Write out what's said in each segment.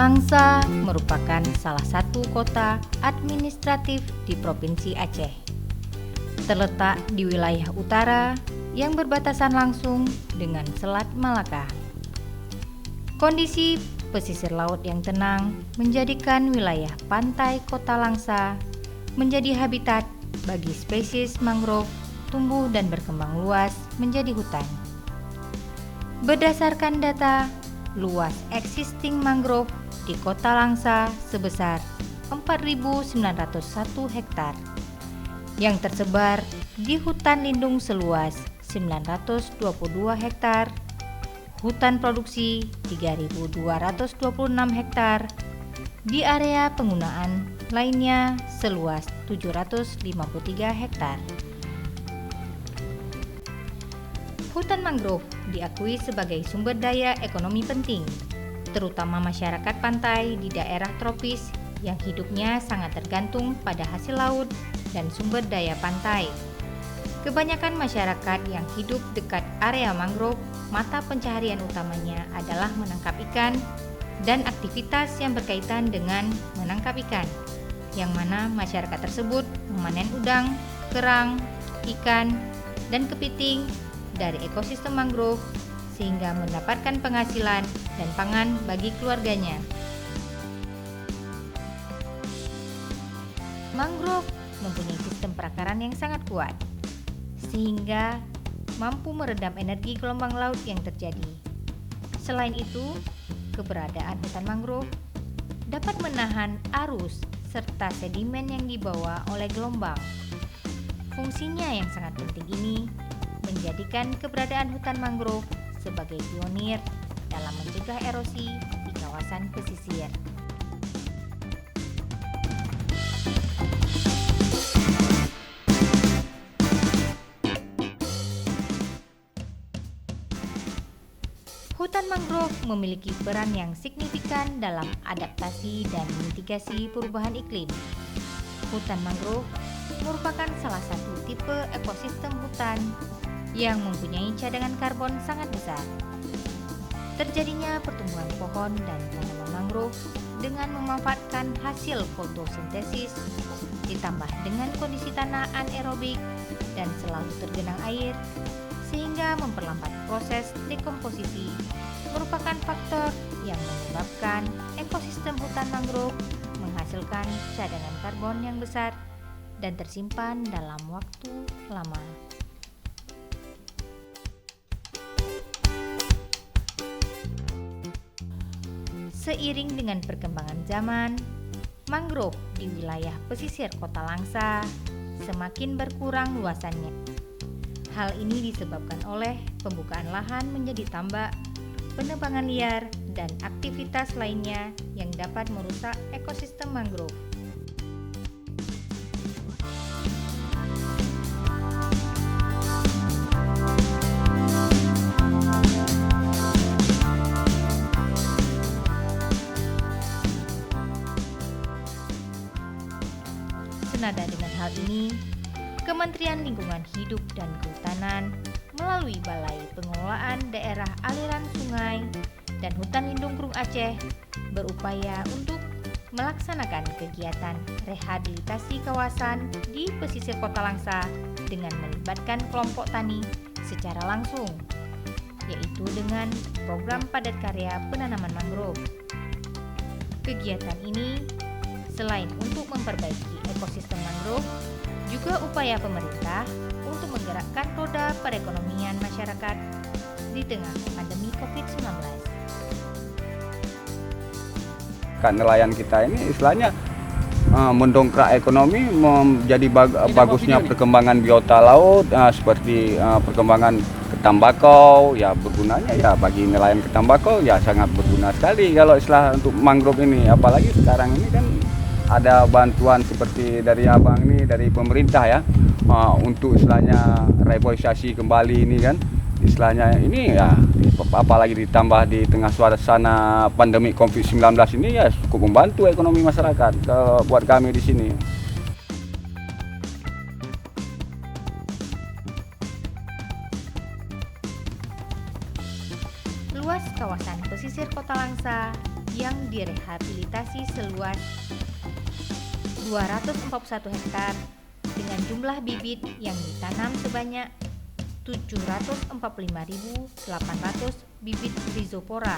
Langsa merupakan salah satu kota administratif di Provinsi Aceh. Terletak di wilayah utara yang berbatasan langsung dengan Selat Malaka. Kondisi pesisir laut yang tenang menjadikan wilayah pantai Kota Langsa menjadi habitat bagi spesies mangrove tumbuh dan berkembang luas menjadi hutan. Berdasarkan data, luas existing mangrove di Kota Langsa sebesar 4.901 hektar yang tersebar di hutan lindung seluas 922 hektar, hutan produksi 3.226 hektar, di area penggunaan lainnya seluas 753 hektar. Hutan mangrove diakui sebagai sumber daya ekonomi penting, terutama masyarakat pantai di daerah tropis yang hidupnya sangat tergantung pada hasil laut dan sumber daya pantai. Kebanyakan masyarakat yang hidup dekat area mangrove, mata pencaharian utamanya adalah menangkap ikan dan aktivitas yang berkaitan dengan menangkap ikan, yang mana masyarakat tersebut memanen udang, kerang, ikan, dan kepiting dari ekosistem mangrove sehingga mendapatkan penghasilan dan pangan bagi keluarganya. Mangrove mempunyai sistem perakaran yang sangat kuat, sehingga mampu meredam energi gelombang laut yang terjadi. Selain itu, keberadaan hutan mangrove dapat menahan arus serta sedimen yang dibawa oleh gelombang. Fungsinya yang sangat penting ini menjadikan keberadaan hutan mangrove sebagai pionir dalam mencegah erosi di kawasan pesisir. Hutan mangrove memiliki peran yang signifikan dalam adaptasi dan mitigasi perubahan iklim. Hutan mangrove merupakan salah satu tipe ekosistem hutan yang mempunyai cadangan karbon sangat besar. Terjadinya pertumbuhan pohon dan tanaman mangrove dengan memanfaatkan hasil fotosintesis ditambah dengan kondisi tanah anaerobik dan selalu tergenang air sehingga memperlambat proses dekomposisi merupakan faktor yang menyebabkan ekosistem hutan mangrove menghasilkan cadangan karbon yang besar dan tersimpan dalam waktu lama. Seiring dengan perkembangan zaman, mangrove di wilayah pesisir Kota Langsa semakin berkurang luasannya. Hal ini disebabkan oleh pembukaan lahan menjadi tambak, penebangan liar, dan aktivitas lainnya yang dapat merusak ekosistem mangrove. Senada dengan hal ini, Kementerian Lingkungan Hidup dan Kehutanan melalui Balai Pengelolaan Daerah Aliran Sungai dan Hutan Lindung Krung Aceh berupaya untuk melaksanakan kegiatan rehabilitasi kawasan di pesisir Kota Langsa dengan melibatkan kelompok tani secara langsung, yaitu dengan program padat karya penanaman mangrove. Kegiatan ini selain untuk memperbaiki ekosistem mangrove, juga upaya pemerintah untuk menggerakkan roda perekonomian masyarakat di tengah pandemi COVID-19. Nelayan kita ini istilahnya mendongkrak ekonomi, menjadi bagusnya perkembangan biota laut, seperti perkembangan ketambakau, ya bergunanya ya bagi nelayan ketambakau ya sangat berguna sekali kalau istilah untuk mangrove ini, apalagi sekarang ini kan ada bantuan seperti dari abang ini, dari pemerintah ya, untuk istilahnya reboisasi kembali ini kan, istilahnya ini ya, apalagi ditambah di tengah suasana pandemi COVID-19 ini ya cukup membantu ekonomi masyarakat buat kami di sini. Luas kawasan pesisir Kota Langsa yang direhabilitasi seluas 241 hektar dengan jumlah bibit yang ditanam sebanyak 745.800 bibit rhizopora.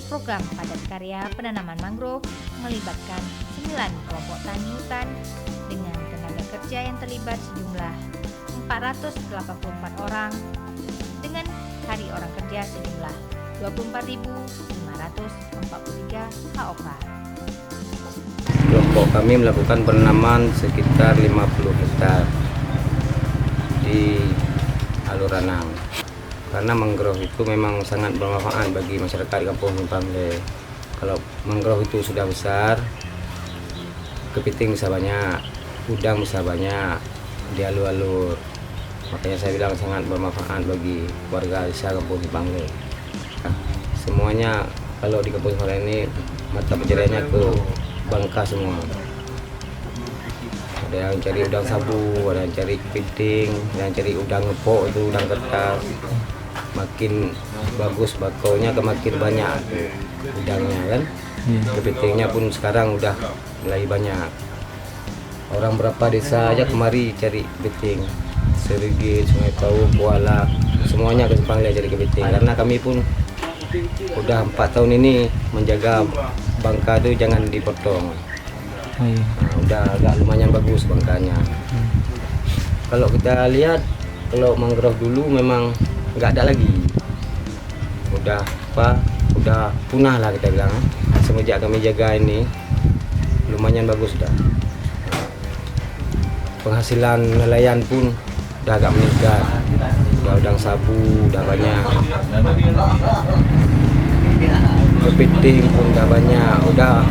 Program padat karya penanaman mangrove melibatkan 9 kelompok tani hutan dengan tenaga kerja yang terlibat sejumlah 484 orang dengan hari orang kerja sejumlah 24.543 HOK. Kelompok kami melakukan penanaman sekitar 50 hektar di Alur Ranang. Karena mangrove itu memang sangat bermanfaat bagi masyarakat Kampung Pamle. Kalau mangrove itu sudah besar, kepiting bisa banyak, udang bisa banyak di alur-alur. Makanya saya bilang sangat bermanfaat bagi warga desa Kampung Pamle. Nah, semuanya kalau di Kampung Pamle ini mata pencariannya ke Bangka semua. Ada yang cari udang sabu, ada yang cari kepiting, ada yang cari udang ngepok, itu udang kertas. Makin bagus bakaunya, makin banyak udangnya kan. Kepitingnya pun sekarang udah mulai banyak. Orang berapa desa aja kemari cari kepiting. Serigit, Sungai Pau, Kuala, semuanya ke Pamle cari kepiting. Karena kami pun udah 4 tahun ini menjaga bangka itu jangan dipotong. Nah, udah agak lumayan bagus bangkanya. Kalau kita lihat, kalau mangrove dulu memang nggak ada lagi, udah punah lah kita bilang. Semenjak kami jaga ini lumayan bagus dah. Penghasilan nelayan pun udah agak meningkat, udah udang sabu udah banyak, kepiting pun udah banyak, udah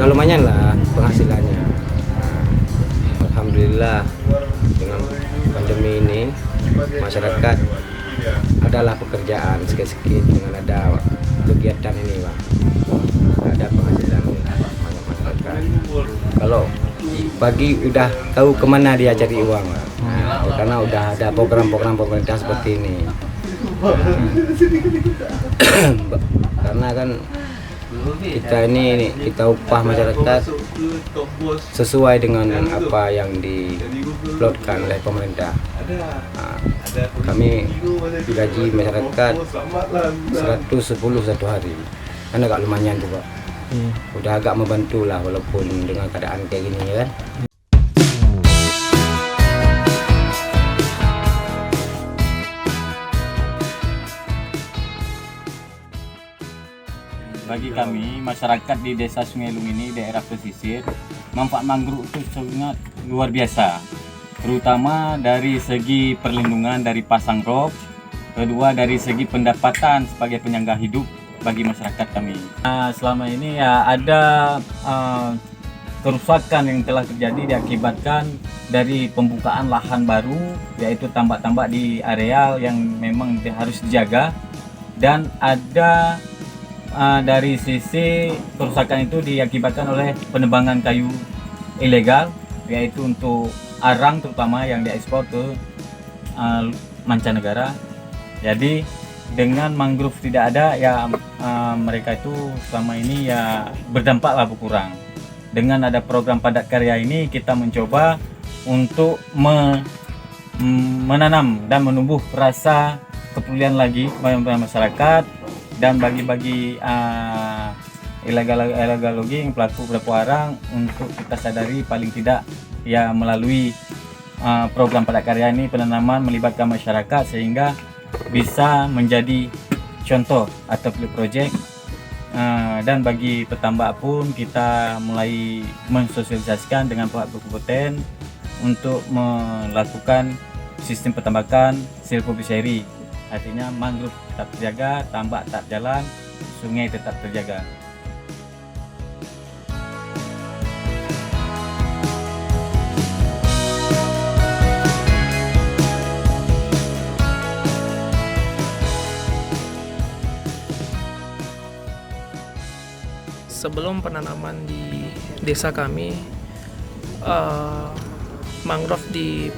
lumayan lah penghasilannya. Alhamdulillah dengan pandemi ini masyarakat adalah pekerjaan sedikit dengan ada kegiatan ini, Pak. Ada penghasilan masyarakat. Kalau pagi udah tahu kemana dia cari uang, Pak. Nah, karena udah ada program-program pemerintah seperti ini. Karena kan kita upah masyarakat sesuai dengan apa yang diplotkan oleh pemerintah. Nah, kami gaji masyarakat 110 satu hari, kan agak lumayan tuh, Pak. Udah agak membantu lah walaupun dengan keadaan kayak gini kan. Bagi kami, masyarakat di Desa Sungai Lung ini, daerah pesisir, manfaat mangrove itu sangat luar biasa. Terutama dari segi perlindungan dari pasang rob, kedua dari segi pendapatan sebagai penyangga hidup bagi masyarakat kami. Selama ini ya ada kerusakan yang telah terjadi diakibatkan dari pembukaan lahan baru, yaitu tambak-tambak di areal yang memang harus dijaga, dan ada dari sisi kerusakan itu diakibatkan oleh penebangan kayu ilegal, yaitu untuk arang terutama yang diekspor ke mancanegara. Jadi dengan mangrove tidak ada ya, mereka itu selama ini ya berdampaklah berkurang. Dengan ada program padat karya ini, kita mencoba untuk menanam dan menumbuh rasa kepedulian lagi kepada masyarakat, dan bagi-bagi illegal logging, pelaku arang, untuk kita sadari paling tidak ya melalui program padat karya ini, penanaman melibatkan masyarakat sehingga bisa menjadi contoh atau pilot project. Dan bagi petambak pun kita mulai mensosialisasikan dengan pihak berkompeten untuk melakukan sistem pertambakan silvofishery. Artinya mangrove tetap terjaga, tambak tak jalan, sungai tetap terjaga. Sebelum penanaman di desa kami, mangrove di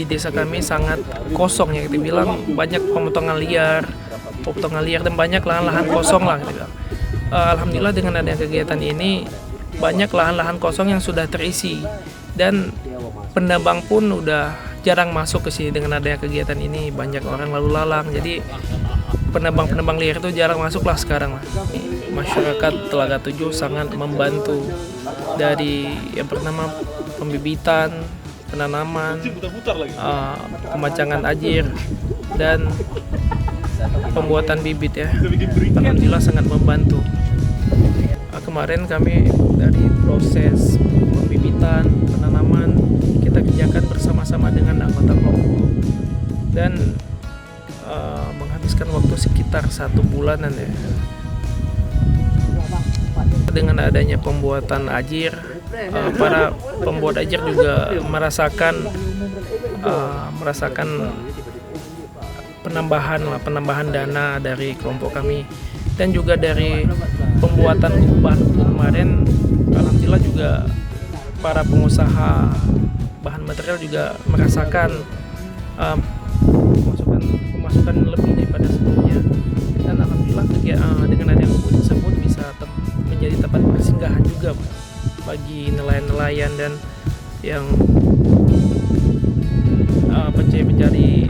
desa kami sangat kosong ya, kita bilang banyak pemotongan liar dan banyak lahan-lahan kosong lah kita bilang. alhamdulillah dengan adanya kegiatan ini banyak lahan-lahan kosong yang sudah terisi dan penambang pun udah jarang masuk ke sini dengan adanya kegiatan ini. Banyak orang lalu lalang, jadi penambang liar itu jarang masuk lah sekarang lah. Masyarakat Telaga 7 sangat membantu dari yang pertama pembibitan, penanaman, pemacangan ajir dan pembuatan bibit ya. Alhamdulillah sangat membantu. Kemarin kami dari proses pembibitan, penanaman kita kerjakan bersama-sama dengan anggota kelompok dan menghabiskan waktu sekitar 1 bulanan ya. Dengan adanya pembuatan ajir, para pembuat ajir juga merasakan penambahan dana dari kelompok kami dan juga dari pembuatan bahan kemarin. Alhamdulillah juga para pengusaha bahan material juga merasakan pemasukan lebih daripada sebelumnya, dan alhamdulillah dengan adanya kubu tersebut bisa menjadi tempat persinggahan juga bagi nelayan-nelayan dan yang pencari